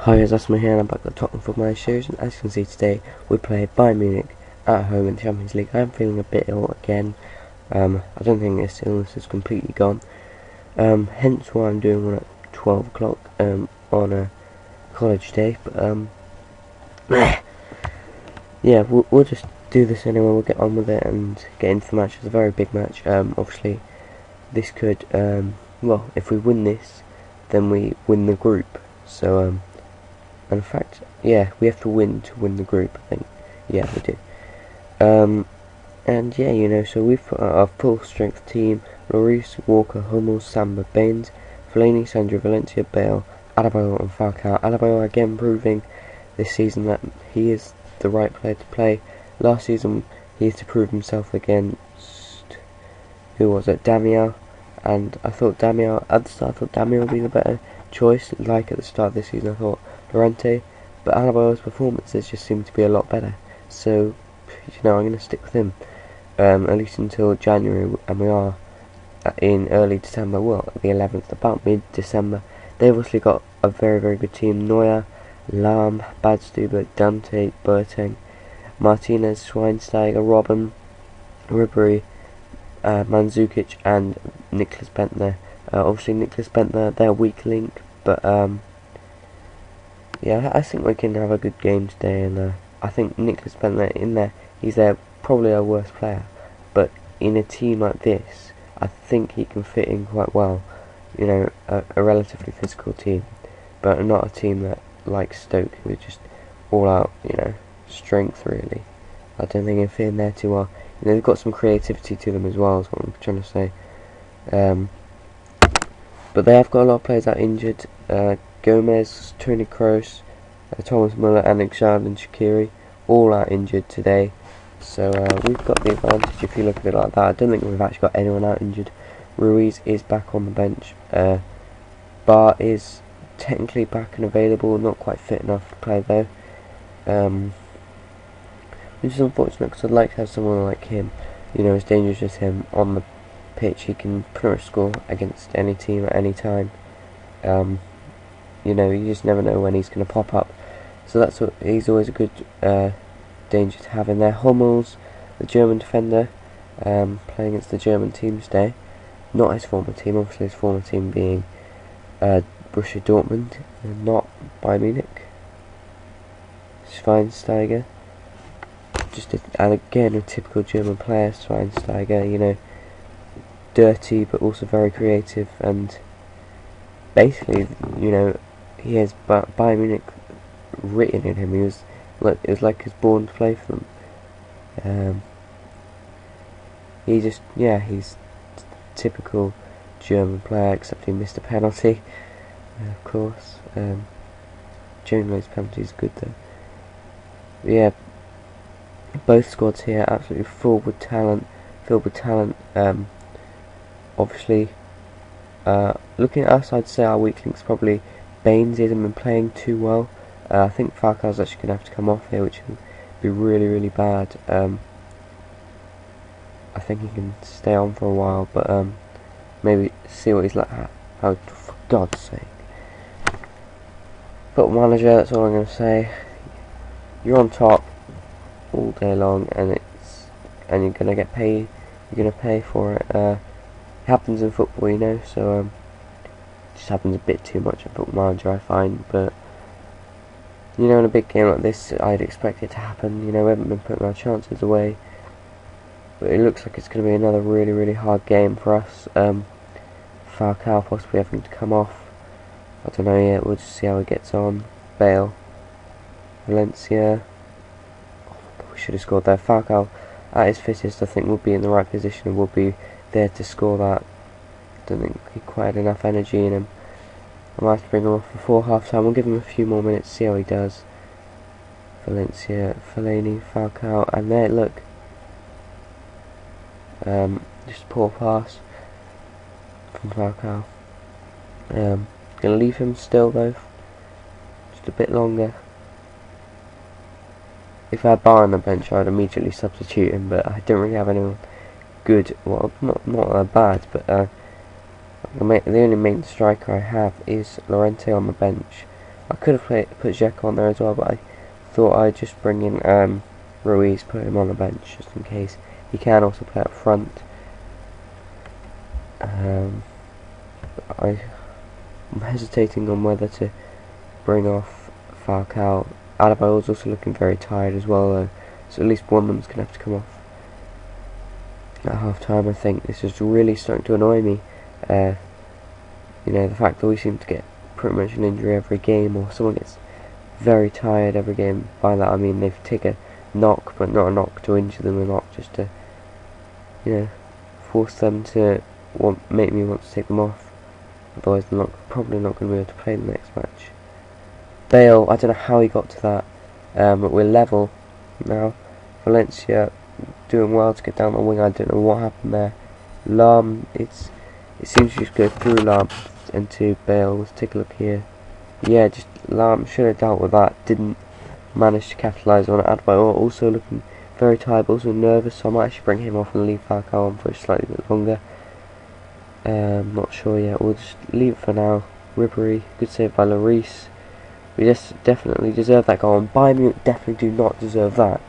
Hi guys, that's me here and I'm back at the Tottenham Football Series, and as you can see today we play Bayern Munich at home in the Champions League. I'm feeling a bit ill again. I don't think this illness is completely gone, hence why I'm doing one at 12 o'clock on a college day, but yeah, we'll just do this anyway. We'll get on with it and get into the match. It's a very big match. Obviously this could, well, if we win this then we win the group, so and in fact, yeah, we have to win the group, I think. Yeah, we do. And yeah, you know, so we've put our full strength team: Lloris, Walker, Hummels, Samba, Baines, Fellaini, Sandro, Valencia, Bale, Adebayor and Falcao. Adebayor again proving this season that he is the right player to play. Last season he had to prove himself against, who was it, Damiao, and I thought Damiao, at the start I thought Damiao would be the better choice. Like at the start of this season I thought Llorente, but Adebayor's performances just seem to be a lot better, so you know, I'm going to stick with him at least until January, and we are in early December, well, the 11th, about mid-December. They obviously got a very, very good team: Neuer, Lahm, Badstuber, Dante, Boateng, Martinez, Schweinsteiger, Robben, Ribery, Mandzukic and Nicholas Bentner. Obviously Nicholas Bentner, their weak link, but yeah, I think we can have a good game today, and I think Nicholas Bentner in there, he's probably our worst player, but in a team like this, I think he can fit in quite well. You know, a relatively physical team, but not a team that like Stoke, who are just all out, you know, strength really. I don't think he'll fit in there too well. You know, they've got some creativity to them as well, is what I'm trying to say. But they have got a lot of players that are injured. Gomez, Toni Kroos, Thomas Müller, Alexander and Shaqiri, all are injured today. So we've got the advantage if you look at it like that. I don't think we've actually got anyone out injured. Ruiz is back on the bench. Bar is technically back and available, not quite fit enough to play though. Which is unfortunate, because I'd like to have someone like him, you know, as dangerous as him on the pitch. He can pretty much score against any team at any time. You know, you just never know when he's going to pop up. So that's what, he's always a good danger to have in there. Hummels, the German defender, playing against the German team today. Not his former team, obviously his former team being Borussia Dortmund, and not Bayern Munich. Schweinsteiger, and again a typical German player, Schweinsteiger, you know, dirty but also very creative, and basically, you know, he has Bayern Munich written in him. It was like he's born to play for them. He's typical German player, except he missed a penalty, of course. Generally his penalty is good though. But yeah, both squads here absolutely filled with talent. Obviously, looking at us, I'd say our weak link's probably Baines. He hasn't been playing too well. I think Falcao's actually going to have to come off here, which would be really, really bad. I think he can stay on for a while, but maybe see what he's like. How, for God's sake. Football Manager, that's all I'm going to say. You're on top all day long, and you're going to get paid. You're going to pay for it. It happens in football, you know, so it just happens a bit too much in Football Manager, I find. But you know, in a big game like this, I'd expect it to happen. You know, we haven't been putting our chances away, but it looks like it's going to be another really, really hard game for us. Falcao possibly having to come off. I don't know yet. We'll just see how he gets on. Bale, Valencia. Oh, we should have scored there. Falcao, at his fittest, I think would be in the right position and would be there to score that. Don't think he quite had enough energy in him. I might have to bring him off before half time. We'll give him a few more minutes, see how he does. Valencia, Fellaini, Falcao, and there, look. Just a poor pass from Falcao. Gonna leave him still though, just a bit longer. If I had Bar on the bench, I'd immediately substitute him, but I don't really have anyone good. Well, not bad, but the only main striker I have is Llorente on the bench. I could have put Xhaka on there as well, but I thought I'd just bring in Ruiz, put him on the bench just in case. He can also play up front. I'm hesitating on whether to bring off Falcao. Adebayor's also looking very tired as well, though, so at least one of them's going to have to come off at half time. I think this is really starting to annoy me. You know, the fact that we seem to get pretty much an injury every game, or someone gets very tired every game. By that I mean they've taken a knock, but not a knock to injure them, a knock just to, you know, force them to make me want to take them off. Otherwise they're probably not going to be able to play the next match. Bale, I don't know how he got to that, but we're level now. Valencia doing well to get down the wing. I don't know what happened there. Lam, it seems to just go through Lam into Bale. Let's take a look here. Yeah, just Lam should have dealt with that. Didn't manage to capitalise on it. Adebayor also looking very tired, but also nervous, so I might actually bring him off and leave Falcao on for a slightly bit longer. Not sure yet. We'll just leave it for now. Ribery, good save by Lloris. We just definitely deserve that goal, and Bayern Munich definitely do not deserve that.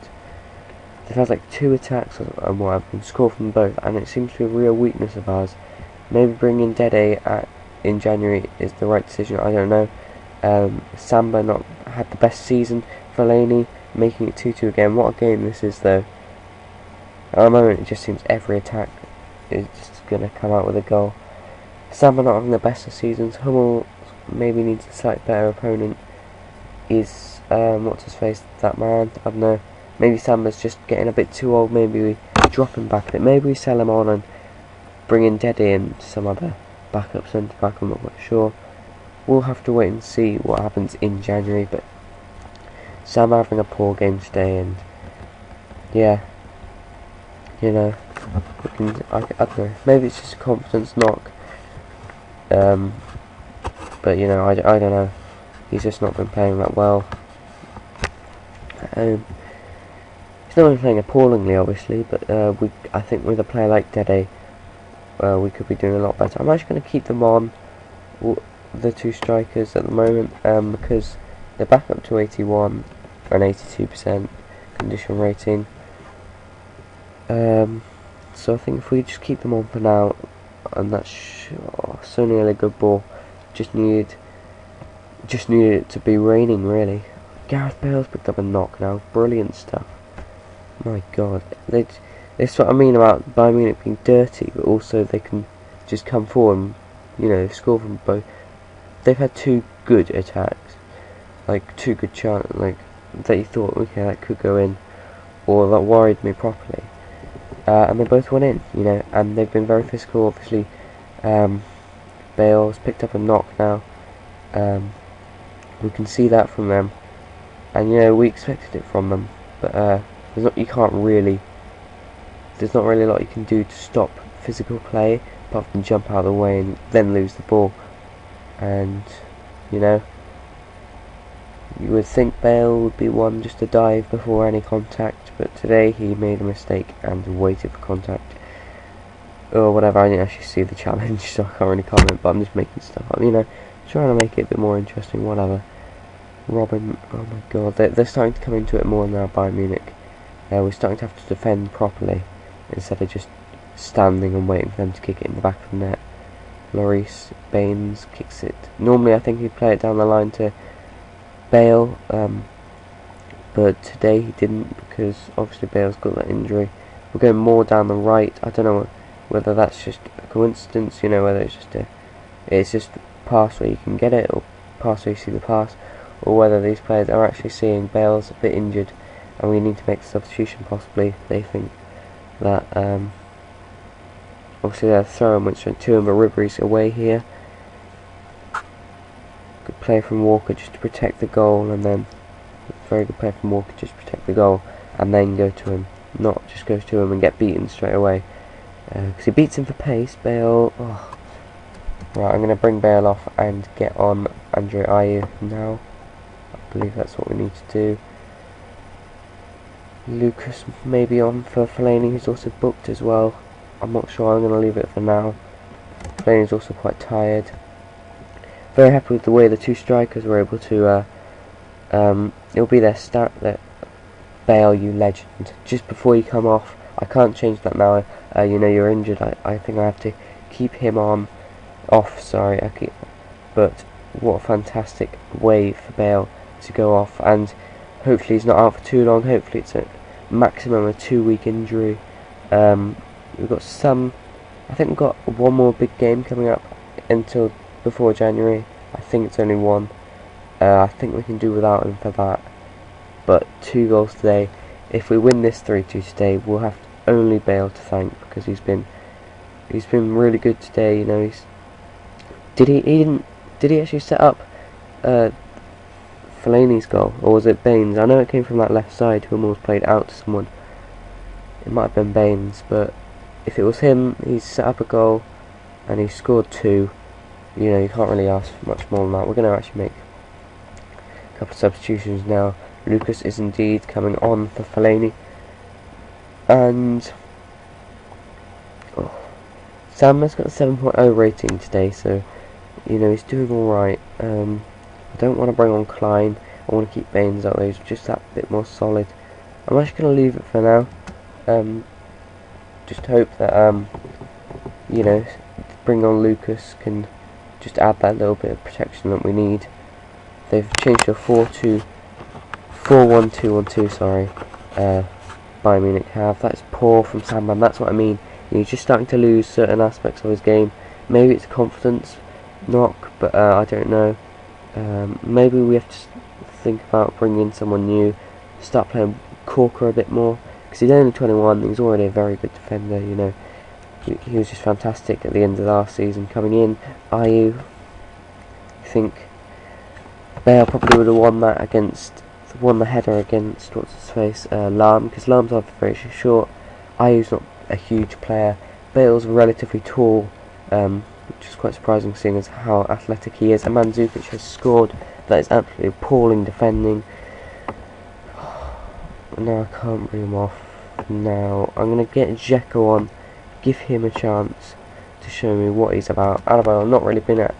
They've had like 2 attacks and what have been scored from both, and it seems to be a real weakness of ours. Maybe bringing Dede in January is the right decision, I don't know. Samba not had the best season. Fellaini making it 2-2 again. What a game this is, though. At the moment it just seems every attack is just going to come out with a goal. Samba not having the best of seasons. Hummel maybe needs a slightly better opponent. Is what's his face, that man? I don't know. Maybe Samba's just getting a bit too old. Maybe we drop him back a bit. Maybe we sell him on and bring in Dede and some other backup centre back. I'm not quite sure. We'll have to wait and see what happens in January. But Samba having a poor game today, and yeah, you know, I don't know. Maybe it's just a confidence knock. But you know, I don't know. He's just not been playing that well. He's not been playing appallingly, obviously, but I think with a player like Dede, we could be doing a lot better. I'm actually going to keep them on, the 2 strikers at the moment, because they're back up to 81 and 82% condition rating. So I think if we just keep them on for now, and that's so nearly a good ball. Just needed it to be raining, really. Gareth Bale's picked up a knock now. Brilliant stuff. My God, that's what I mean about Bayern Munich being dirty, but also they can just come forward and, you know, score from both. They've had 2 good attacks, like 2 good chances, like that you thought, okay, that could go in, or that worried me properly, and they both went in, you know, and they've been very physical. Obviously, Bale's picked up a knock now. We can see that from them, and you know, we expected it from them, but there's not really a lot you can do to stop physical play apart from jump out of the way and then lose the ball. And you know, you would think Bale would be one just to dive before any contact, but today he made a mistake and waited for contact or whatever. I didn't actually see the challenge, so I can't really comment, but I'm just making stuff up, you know, trying to make it a bit more interesting, whatever. Robin, oh my God, they're starting to come into it more now, Bayern Munich. We're starting to have to defend properly instead of just standing and waiting for them to kick it in the back of the net. Lloris, Baines kicks it. Normally I think he'd play it down the line to Bale, but today he didn't, because obviously Bale's got that injury. We're going more down the right. I don't know whether that's just a coincidence, you know, whether it's just a pass where you can get it, or pass where you see the pass, or whether these players are actually seeing Bale's a bit injured and we need to make a substitution possibly. They think that obviously their throw went straight to him, but Ribery's away here. Good play from Walker just to protect the goal, and then very good play from Walker just to protect the goal and then go to him, not just goes to him and get beaten straight away, because he beats him for pace. Bale, oh. Right, I'm going to bring Bale off and get on Andre Ayew now. I believe that's what we need to do. Lucas maybe on for Fellaini, who's also booked as well. I'm not sure, I'm going to leave it for now. Fellaini's also quite tired. Very happy with the way the two strikers were able to. It'll be their stat that Bale, you legend. Just before you come off, I can't change that now. You know you're injured. I think I have to keep him off. Sorry, but what a fantastic way for Bale to go off, and hopefully he's not out for too long. Hopefully it's a maximum of 2-week injury. We've got I think we've got one more big game coming up until before January. I think it's only one. I think we can do without him for that. But 2 goals today. If we win this 3-2 today, we'll have only Bale to thank, because he's been really good today. You know, did he actually set up Fellaini's goal, or was it Baines? I know it came from that left side who almost played out to someone. It might have been Baines, but if it was him, he's set up a goal and he scored 2. You know, you can't really ask for much more than that. We're going to actually make a couple of substitutions now. Lucas is indeed coming on for Fellaini, and Sam has got a 7.0 rating today, so you know he's doing alright. I don't want to bring on Klein. I want to keep Baines out there. He's just that bit more solid. I'm actually going to leave it for now. Just hope that you know, bring on Lucas can just add that little bit of protection that we need. They've changed to a 4-1-2-1-2. Sorry, Bayern Munich have. That's poor from Sandman. That's what I mean. He's just starting to lose certain aspects of his game. Maybe it's a confidence knock, but I don't know. Maybe we have to think about bringing in someone new, start playing Corker a bit more, because he's only 21. He's already a very good defender. You know, he was just fantastic at the end of last season. Coming in, I think Bale probably would have won the header against what's his face, Lahm, because Lahm's very short. Ayew's not a huge player. Bale's relatively tall, which is quite surprising seeing as how athletic he is. And Mandzukic has scored. That is absolutely appalling defending. No, I can't bring him off now. I'm going to get Dzeko on, give him a chance to show me what he's about. I've not really been at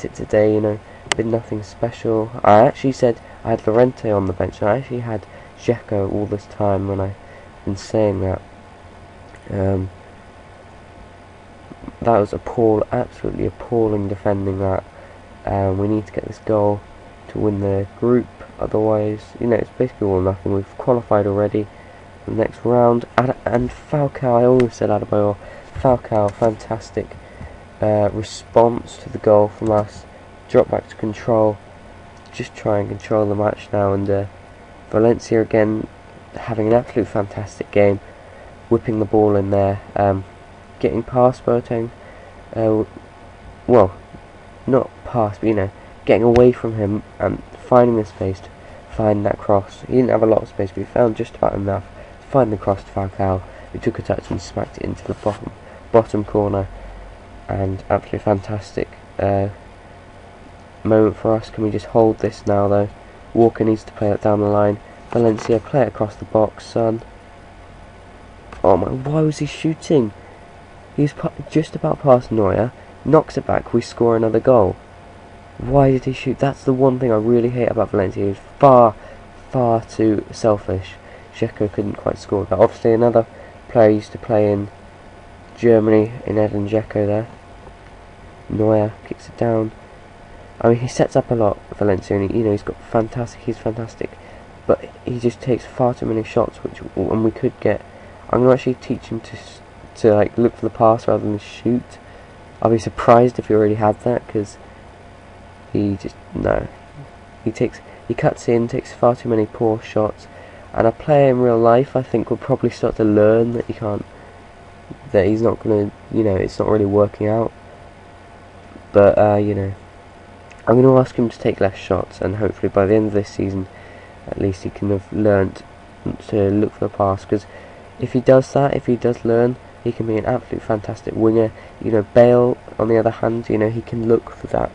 it today, you know, been nothing special. I actually said I had Llorente on the bench, and I actually had Dzeko all this time when I've been saying that. That was absolutely appalling defending that. We need to get this goal to win the group, otherwise, you know, it's basically all or nothing. We've qualified already for the next round. And Falcao, I always said Adebayor. Falcao, fantastic response to the goal from us. Drop back to control, just try and control the match now. And Valencia again having an absolute fantastic game, whipping the ball in there, getting past Boateng, well, not past, but you know, getting away from him and finding the space to find that cross. He didn't have a lot of space, but he found just about enough to find the cross to Falcao, who took a touch and smacked it into the bottom corner. And absolutely fantastic moment for us. Can we just hold this now though? Walker needs to play that down the line. Valencia, play it across the box, son. Oh my, why was he shooting? He's just about past Neuer, knocks it back, we score another goal. Why did he shoot? That's the one thing I really hate about Valencia. He was far too selfish. Dzeko couldn't quite score that. Obviously another player used to play in Germany, in Edin Dzeko there. Neuer kicks it down. I mean, he sets up a lot, Valencia, and you know, he's fantastic, but he just takes far too many shots, and we could get. I'm gonna actually teach him to like look for the pass rather than shoot. I'll be surprised if he already had that, because he cuts in, takes far too many poor shots, and a player in real life I think will probably start to learn that he's not gonna, you know, it's not really working out. But you know, I'm going to ask him to take less shots, and hopefully by the end of this season at least he can have learnt to look for the pass, because if he does that, if he does learn, he can be an absolute fantastic winger. You know, Bale on the other hand, you know, he can look for that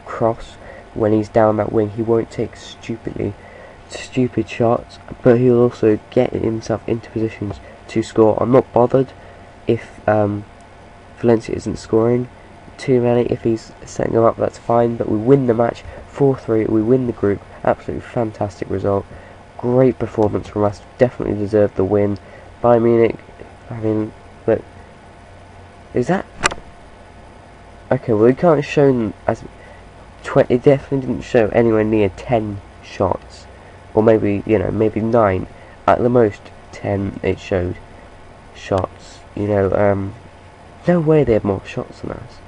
cross when he's down that wing. He won't take stupid shots, but he'll also get himself into positions to score. I'm not bothered if Valencia isn't scoring. too many. If he's setting them up, that's fine, but we win the match 4-3, we win the group. Absolutely fantastic result. Great performance from us, definitely deserved the win. Bayern Munich, I mean, look, is that... Okay, well, it can't show as... It definitely didn't show anywhere near 10 shots, or maybe, you know, maybe 9. At the most 10 it showed shots, you know. No way they had more shots than us.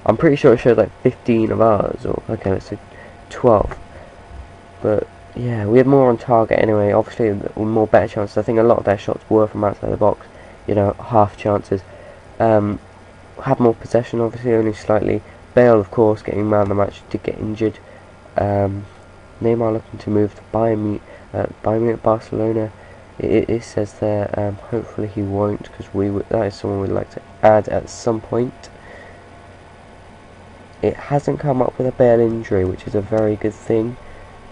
I'm pretty sure it showed like 15 of ours, or okay, let's say 12. But yeah, we had more on target anyway. Obviously, more better chances. I think a lot of their shots were from outside the box, you know, half chances. Had more possession, obviously, only slightly. Bale, of course, getting man of the match, did get injured. Neymar looking to move to Bayern Munich, Barcelona. It says there, hopefully he won't, because that is someone we'd like to add at some point. It hasn't come up with a Bale injury, which is a very good thing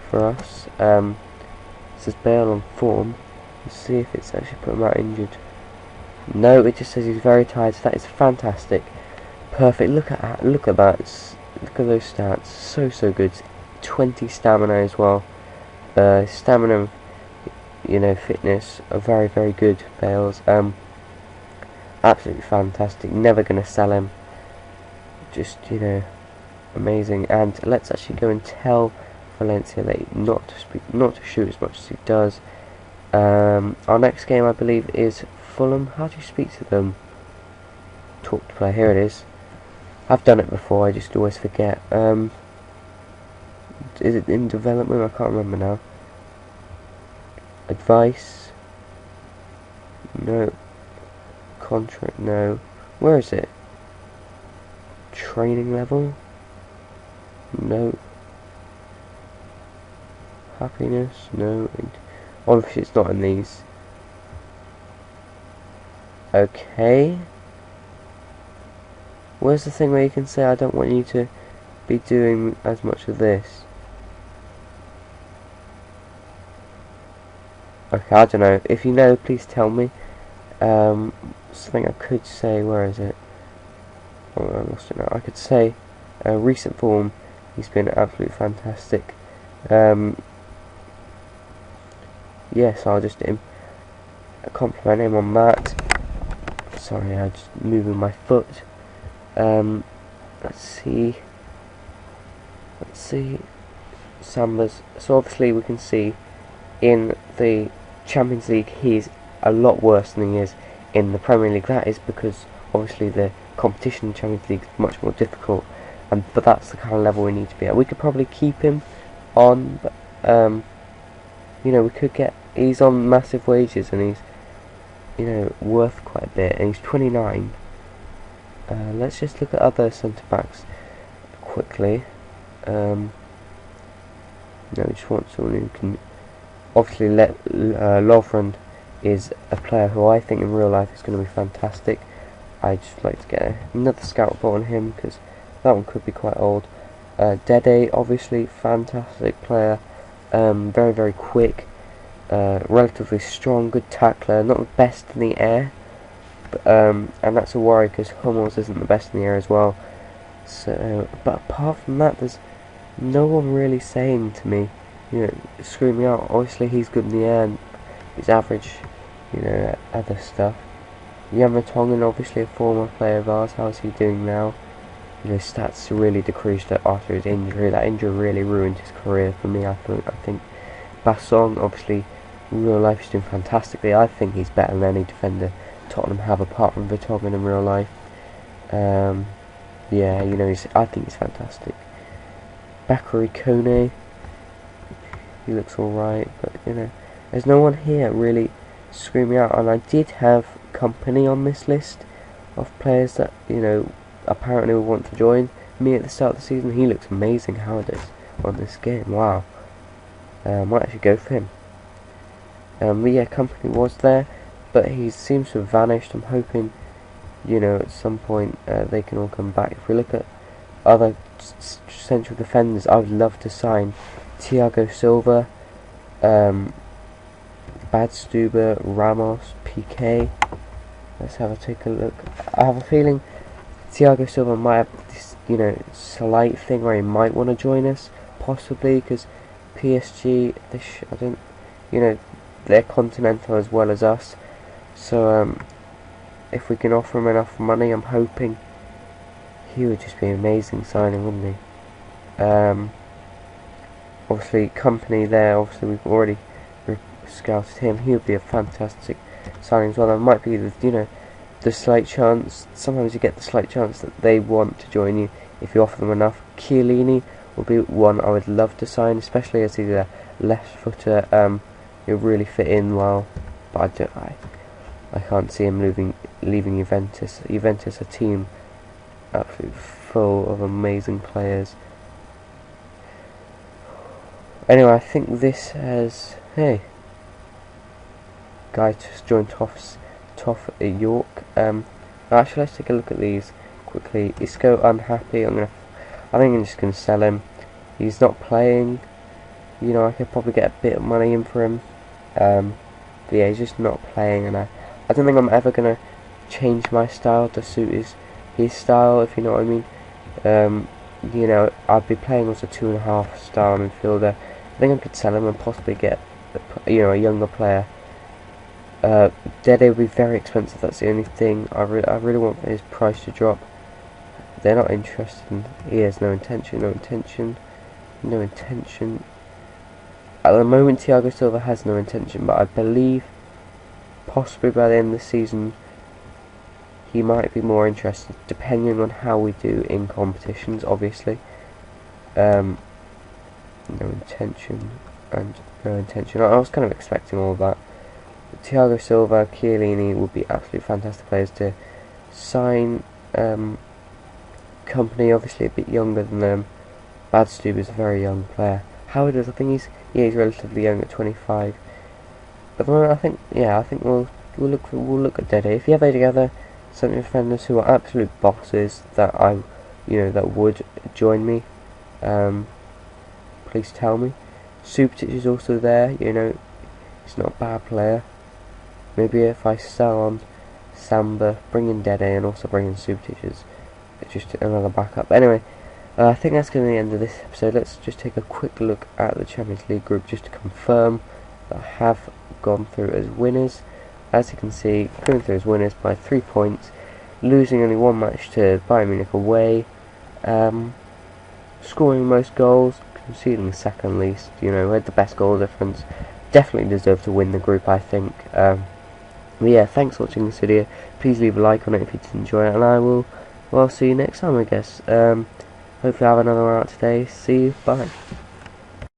for us. It says Bale on form. Let's see if it's actually put him out injured. No, it just says he's very tired, so that is fantastic. Perfect, look at that, look at those stats, so good. 20 stamina as well. Stamina, you know, fitness are very good. Bale's absolutely fantastic. Never gonna sell him. Just, you know, amazing. And let's actually go and tell Valencia that not to shoot as much as he does. Our next game, I believe, is Fulham. How do you speak to them? Talk to player. Here it is. I've done it before. I just always forget. Is it in development? I can't remember now. Advice? No. Contract? No. Where is it? Training level? No. Happiness? No. Obviously it's not in these. Okay. Where's the thing where you can say I don't want you to be doing as much of this? Okay, I don't know. If you know, please tell me. Something I could say, where is it? Oh, I lost it now. I could say, recent form, he's been absolutely fantastic. Yes, I'll just compliment him on that. Sorry, I'm just moving my foot. Let's see. Sambas. So obviously we can see in the Champions League he's a lot worse than he is in the Premier League. That is because obviously the competition in the Champions League is much more difficult, but that's the kind of level we need to be at. We could probably keep him on, but you know, we could get. He's on massive wages and he's, you know, worth quite a bit, and he's 29. Let's just look at other centre backs quickly. No, we just want someone who can. Obviously, Lovren is a player who I think in real life is going to be fantastic. I just like to get another scout report on him because that one could be quite old. Dede, obviously, fantastic player. Very quick. Relatively strong, good tackler. Not the best in the air, but, and that's a worry because Hummels isn't the best in the air as well. So, but apart from that, there's no one really saying to me, you know, screw me out. Obviously, he's good in the air and he's average, you know, other stuff. Jan Vertonghen, obviously a former player of ours. How's he doing now? You know, stats really decreased after his injury. That injury really ruined his career for me. I think Bassong, obviously, in real life, he's doing fantastically. I think he's better than any defender Tottenham have apart from Vertonghen in real life. Yeah, you know, I think he's fantastic. Bakary Kone, he looks alright, but you know, there's no one here really screaming out. And I did have company on this list of players that, you know, apparently will want to join me at the start of the season. He looks amazing, Howard, on this game. Wow. Might actually go for him. But yeah, company was there, but he seems to have vanished. I'm hoping, you know, at some point they can all come back. If we look at other central defenders, I would love to sign Thiago Silva, Badstuber, Ramos, Piqué. Let's take a look. I have a feeling Thiago Silva might have this, slight thing where he might want to join us, possibly, because PSG, I don't, they're continental as well as us. So if we can offer him enough money, I'm hoping he would just be an amazing signing, wouldn't he? Obviously, company there. Obviously, we've already scouted him. He would be a fantastic signing as well. There might be the slight chance. Sometimes you get the slight chance that they want to join you if you offer them enough. Chiellini would be one I would love to sign, especially as he's a left footer. He'll really fit in well, but I can't see him leaving Juventus. Juventus, a team absolutely full of amazing players. Anyway, I think this has... Hey, guy just joined Toff at York. Actually, let's take a look at these quickly. Isco unhappy. I think I'm just gonna sell him. He's not playing. I could probably get a bit of money in for him. But yeah, he's just not playing, and I don't think I'm ever gonna change my style to suit his style, if you know what I mean. I'd be playing as a 2.5 star midfielder. I think I could sell him and possibly get a younger player. Dede would be very expensive. That's the only thing. I really want his price to drop. They're not interested. He has no intention. At the moment, Thiago Silva has no intention, but I believe possibly by the end of the season he might be more interested, depending on how we do in competitions, obviously. No intention and no intention. I was kind of expecting all of that. Thiago Silva, Chiellini would be absolutely fantastic players to sign. Company, obviously a bit younger than them. Badstube is a very young player. Howard is, I think he's relatively young at 25. But at the moment, I think we'll look at Dede. If you have a together, some defenders who are absolute bosses that that would join me, please tell me. Subotic is also there. He's not a bad player. Maybe if I sell on Samba, bring in Dede, and also bring in Subotic as just another backup. Anyway, I think that's going to be the end of this episode. Let's just take a quick look at the Champions League group just to confirm that I have gone through as winners. As you can see, going through as winners by 3 points, losing only one match to Bayern Munich away, scoring most goals, conceding second least. Had the best goal difference. Definitely deserve to win the group, I think. But yeah, thanks for watching this video. Please leave a like on it if you did enjoy it, and I'll see you next time, I guess. Hopefully I have another one out today. See you, bye.